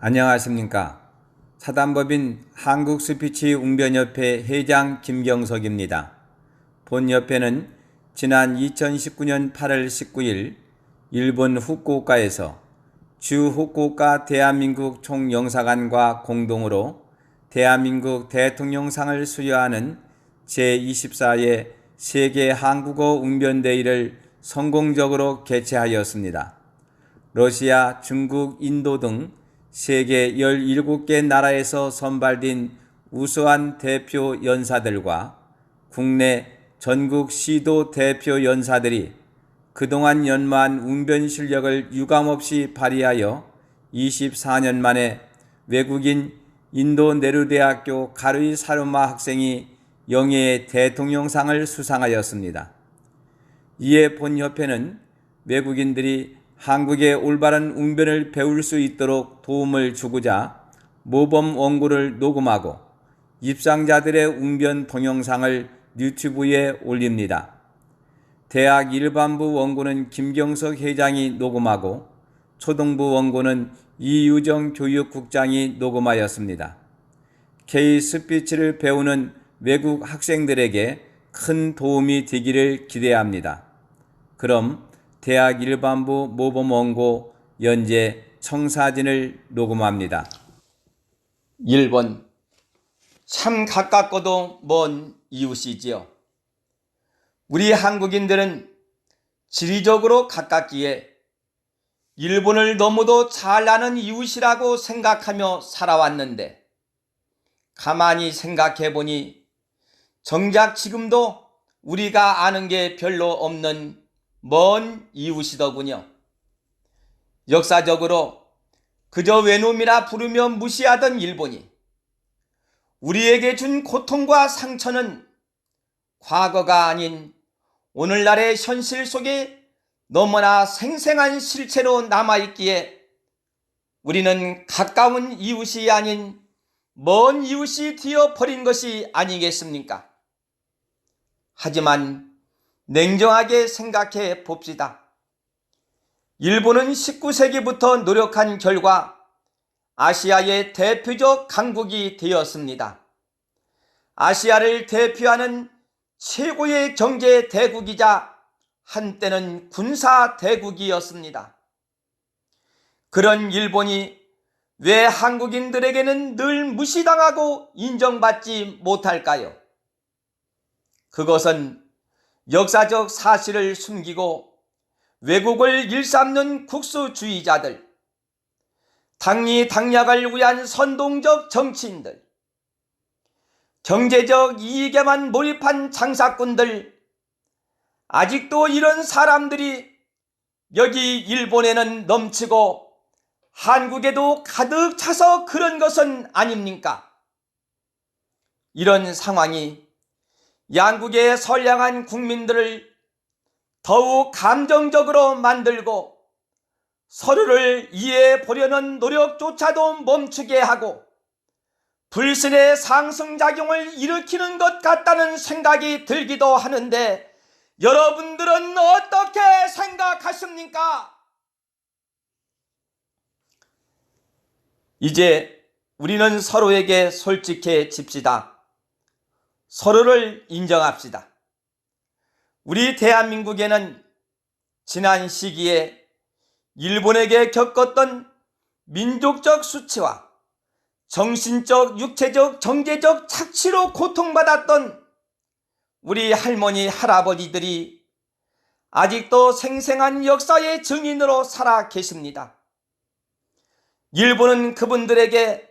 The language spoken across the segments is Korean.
안녕하십니까. 사단법인 한국스피치웅변협회 회장 김경석입니다. 본협회는 지난 2019년 8월 19일 일본 후쿠오카에서 주 후쿠오카 대한민국 총영사관과 공동으로 대한민국 대통령상을 수여하는 제24회 세계 한국어 웅변대회를 성공적으로 개최하였습니다. 러시아, 중국, 인도 등 세계 17개 나라에서 선발된 우수한 대표 연사들과 국내 전국 시도 대표 연사들이 그동안 연마한 웅변 실력을 유감없이 발휘하여 24년 만에 외국인 인도 네루대학교 가루이 사루마 학생이 영예의 대통령상을 수상하였습니다. 이에 본협회는 외국인들이 한국의 올바른 웅변을 배울 수 있도록 도움을 주고자 모범 원고를 녹음하고 입상자들의 웅변 동영상을 유튜브에 올립니다. 대학 일반부 원고는 김경석 회장이 녹음하고 초등부 원고는 이유정 교육국장이 녹음하였습니다. K-스피치를 배우는 외국 학생들에게 큰 도움이 되기를 기대합니다. 그럼 대학 일반부 모범 원고 연재 청사진을 녹음합니다. 1번. 참 가깝고도 먼 이웃이지요. 우리 한국인들은 지리적으로 가깝기에 일본을 너무도 잘 아는 이웃이라고 생각하며 살아왔는데 가만히 생각해 보니 정작 지금도 우리가 아는 게 별로 없는 먼 이웃이더군요. 역사적으로 그저 외놈이라 부르며 무시하던 일본이 우리에게 준 고통과 상처는 과거가 아닌 오늘날의 현실 속에 너무나 생생한 실체로 남아있기에 우리는 가까운 이웃이 아닌 먼 이웃이 되어버린 것이 아니겠습니까? 하지만 냉정하게 생각해 봅시다. 일본은 19세기부터 노력한 결과 아시아의 대표적 강국이 되었습니다. 아시아를 대표하는 최고의 경제 대국이자 한때는 군사 대국이었습니다. 그런 일본이 왜 한국인들에게는 늘 무시당하고 인정받지 못할까요? 그것은 역사적 사실을 숨기고 왜곡을 일삼는 국수주의자들, 당리당략을 위한 선동적 정치인들, 경제적 이익에만 몰입한 장사꾼들, 아직도 이런 사람들이 여기 일본에는 넘치고 한국에도 가득 차서 그런 것은 아닙니까? 이런 상황이 양국의 선량한 국민들을 더욱 감정적으로 만들고 서로를 이해해 보려는 노력조차도 멈추게 하고 불신의 상승작용을 일으키는 것 같다는 생각이 들기도 하는데 여러분들은 어떻게 생각하십니까? 이제 우리는 서로에게 솔직해집시다. 서로를 인정합시다. 우리 대한민국에는 지난 시기에 일본에게 겪었던 민족적 수치와 정신적, 육체적, 정제적 착취로 고통받았던 우리 할머니, 할아버지들이 아직도 생생한 역사의 증인으로 살아 계십니다. 일본은 그분들에게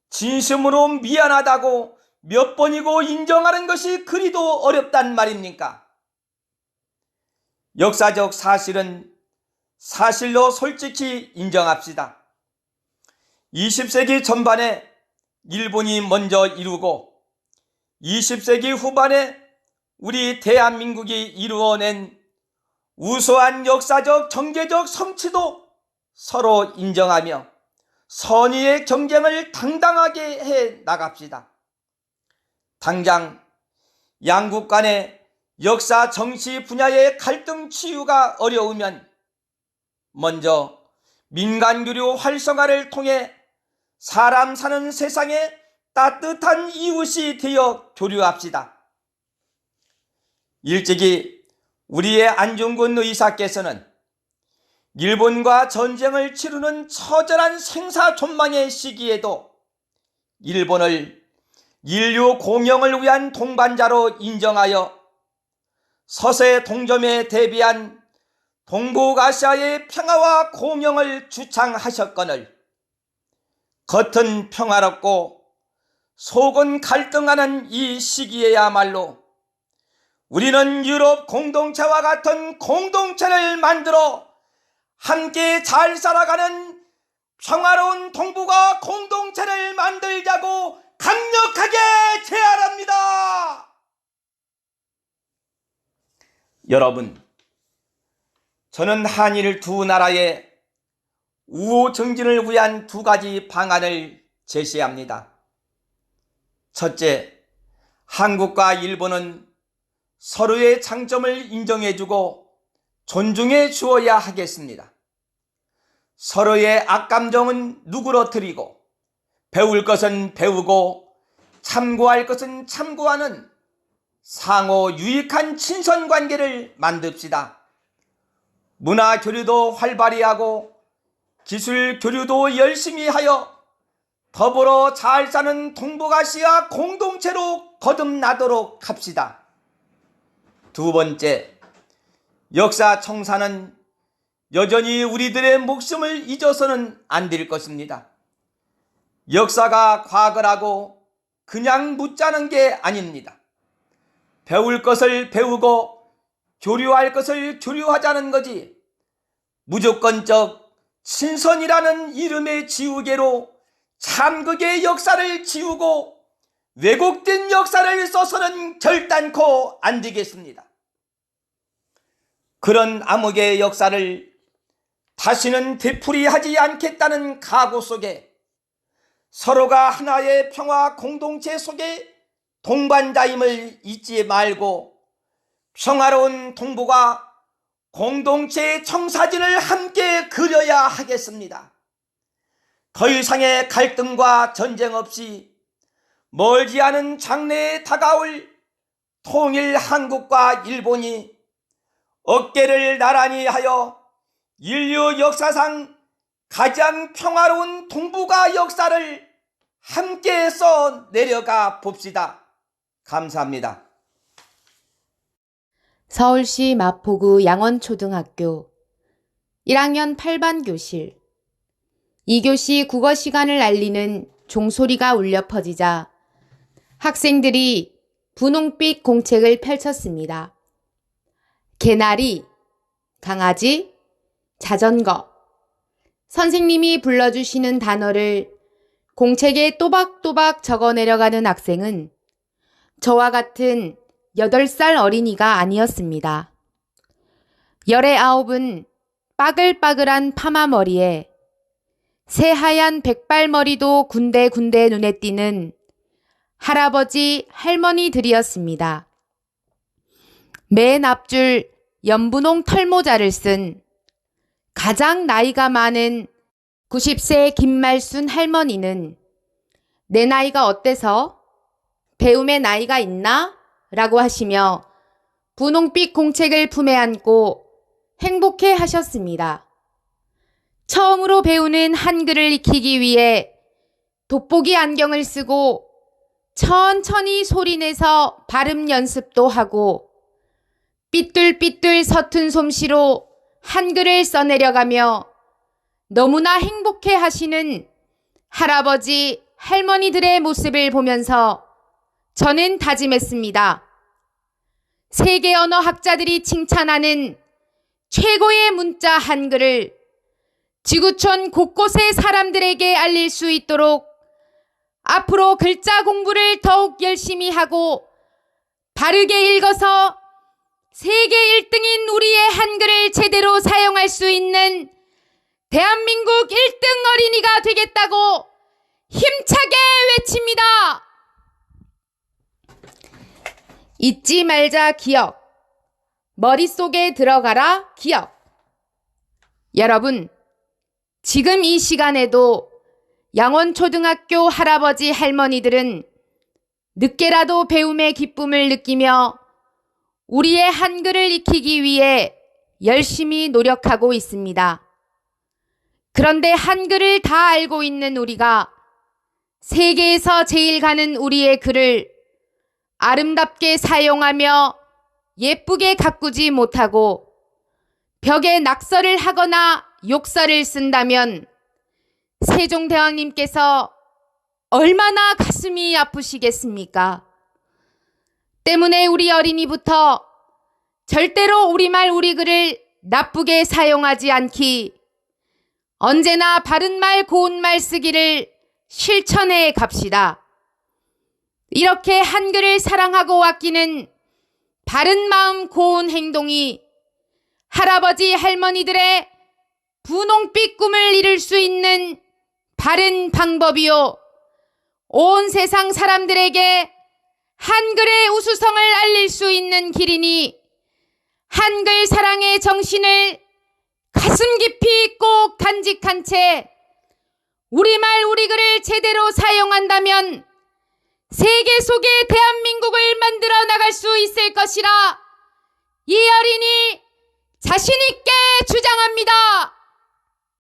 진심으로 미안하다고 몇 번이고 인정하는 것이 그리도 어렵단 말입니까? 역사적 사실은 사실로 솔직히 인정합시다. 20세기 전반에 일본이 먼저 이루고 20세기 후반에 우리 대한민국이 이루어낸 우수한 역사적 정계적 성취도 서로 인정하며 선의의 경쟁을 당당하게 해 나갑시다. 당장 양국 간의 역사 정치 분야의 갈등 치유가 어려우면 먼저 민간교류 활성화를 통해 사람 사는 세상에 따뜻한 이웃이 되어 교류합시다. 일찍이 우리의 안중근 의사께서는 일본과 전쟁을 치르는 처절한 생사존망의 시기에도 일본을 인류 공영을 위한 동반자로 인정하여 서세 동점에 대비한 동북아시아의 평화와 공영을 주창하셨거늘 겉은 평화롭고 속은 갈등하는 이 시기에야말로 우리는 유럽 공동체와 같은 공동체를 만들어 함께 잘 살아가는 평화로운 동북아 공동체를 만들자고 강력하게 제안합니다. 여러분, 저는 한일 두 나라의 우호 증진을 위한 두 가지 방안을 제시합니다. 첫째, 한국과 일본은 서로의 장점을 인정해주고 존중해 주어야 하겠습니다. 서로의 악감정은 누그러뜨리고 배울 것은 배우고 참고할 것은 참고하는 상호 유익한 친선관계를 만듭시다. 문화 교류도 활발히 하고 기술 교류도 열심히 하여 더불어 잘 사는 동북아시아 공동체로 거듭나도록 합시다. 두 번째, 역사 청산은 여전히 우리들의 목숨을 잊어서는 안 될 것입니다. 역사가 과거라고 그냥 묻자는 게 아닙니다. 배울 것을 배우고 교류할 것을 교류하자는 거지, 무조건적 친선이라는 이름의 지우개로 참극의 역사를 지우고 왜곡된 역사를 써서는 결단코 안 되겠습니다. 그런 암흑의 역사를 다시는 되풀이하지 않겠다는 각오 속에 서로가 하나의 평화 공동체 속에 동반자임을 잊지 말고 평화로운 동북아 공동체의 청사진을 함께 그려야 하겠습니다. 더 이상의 갈등과 전쟁 없이 멀지 않은 장래에 다가올 통일 한국과 일본이 어깨를 나란히 하여 인류 역사상 가장 평화로운 동북아 역사를 함께해서 내려가 봅시다. 감사합니다. 서울시 마포구 양원초등학교 1학년 8반 교실 2교시 국어 시간을 알리는 종소리가 울려 퍼지자 학생들이 분홍빛 공책을 펼쳤습니다. 개나리, 강아지, 자전거. 선생님이 불러주시는 단어를 공책에 또박또박 적어 내려가는 학생은 저와 같은 8살 어린이가 아니었습니다. 19은 빠글빠글한 파마머리에 새하얀 백발머리도 군데군데 눈에 띄는 할아버지, 할머니들이었습니다. 맨 앞줄 연분홍 털모자를 쓴 가장 나이가 많은 90세 김말순 할머니는 내 나이가 어때서? 배움의 나이가 있나? 라고 하시며 분홍빛 공책을 품에 안고 행복해 하셨습니다. 처음으로 배우는 한글을 익히기 위해 돋보기 안경을 쓰고 천천히 소리내서 발음 연습도 하고 삐뚤삐뚤 서툰 솜씨로 한글을 써내려가며 너무나 행복해 하시는 할아버지, 할머니들의 모습을 보면서 저는 다짐했습니다. 세계 언어 학자들이 칭찬하는 최고의 문자 한글을 지구촌 곳곳의 사람들에게 알릴 수 있도록 앞으로 글자 공부를 더욱 열심히 하고 바르게 읽어서 세계 1등인 우리의 한글을 제대로 사용할 수 있는 대한민국 1등 어린이가 되겠다고 힘차게 외칩니다. 잊지 말자 기억, 머릿속에 들어가라 기억. 여러분, 지금 이 시간에도 양원초등학교 할아버지 할머니들은 늦게라도 배움의 기쁨을 느끼며 우리의 한글을 익히기 위해 열심히 노력하고 있습니다. 그런데 한글을 다 알고 있는 우리가 세계에서 제일 가는 우리의 글을 아름답게 사용하며 예쁘게 가꾸지 못하고 벽에 낙서를 하거나 욕설을 쓴다면 세종대왕님께서 얼마나 가슴이 아프시겠습니까? 때문에 우리 어린이부터 절대로 우리말 우리글을 나쁘게 사용하지 않기, 언제나 바른말 고운말 쓰기를 실천해 갑시다. 이렇게 한글을 사랑하고 아끼는 바른 마음 고운 행동이 할아버지 할머니들의 분홍빛 꿈을 이룰 수 있는 바른 방법이요, 온 세상 사람들에게 한글의 우수성을 알릴 수 있는 길이니 한글 사랑의 정신을 가슴 깊이 꼭 간직한 채 우리말 우리글을 제대로 사용한다면 세계 속의 대한민국을 만들어 나갈 수 있을 것이라 이 어린이 자신 있게 주장합니다.